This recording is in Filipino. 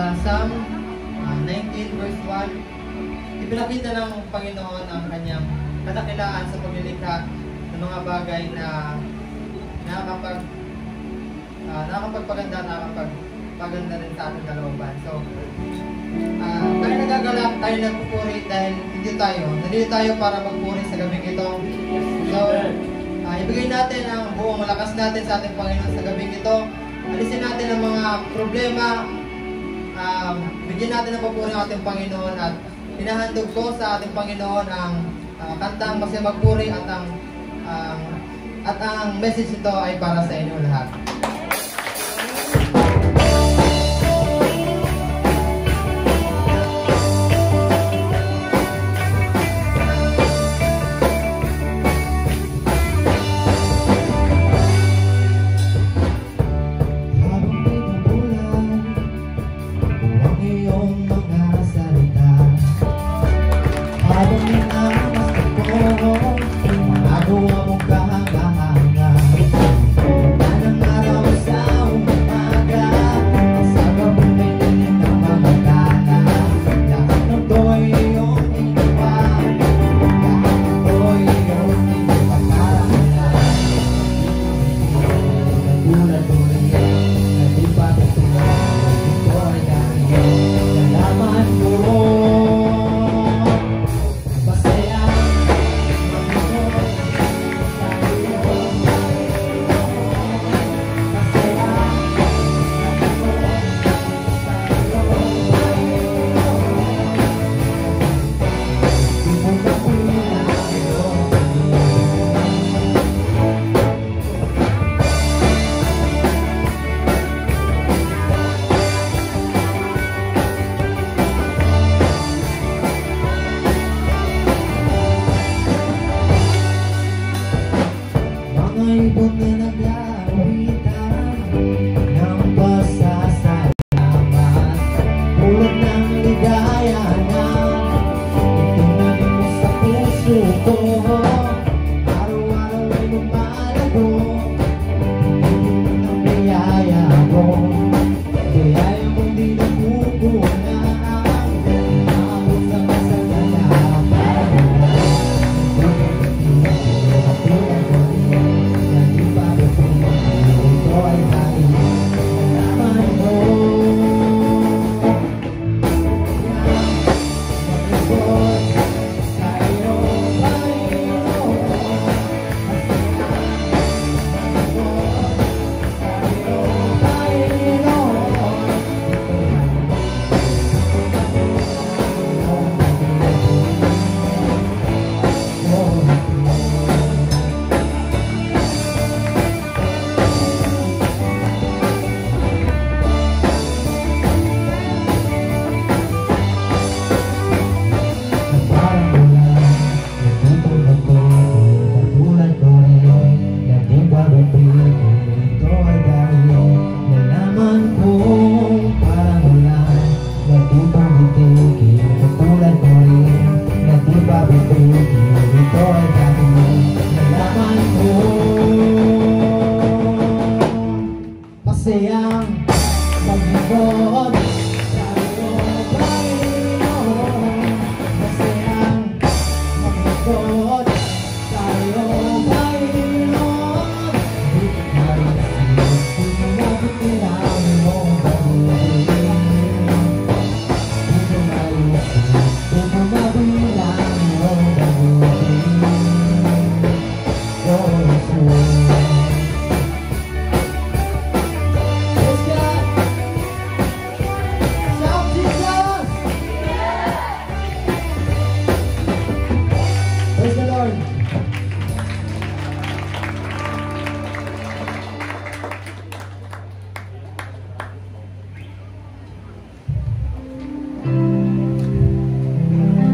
Psalm 19 verse 1, ipinakita ng Panginoon ang kanyang kadakilaan sa paglilikha ng mga bagay na nakakapagpaganda at nakakapagpaganda rin sa ating kalooban. So, tayo nagagalak, tayo nagpupuri dahil nandito tayo para magpuri sa gabing ito. So, ibigay natin ang buong malakas natin sa ating Panginoon sa gabing ito. Alisin natin ang mga problema, bigyan natin ng papuri ang ating Panginoon, at hinahandog ko sa ating Panginoon ang kantang Masaya Magpuri, at ang message ito ay para sa inyo lahat. Masaya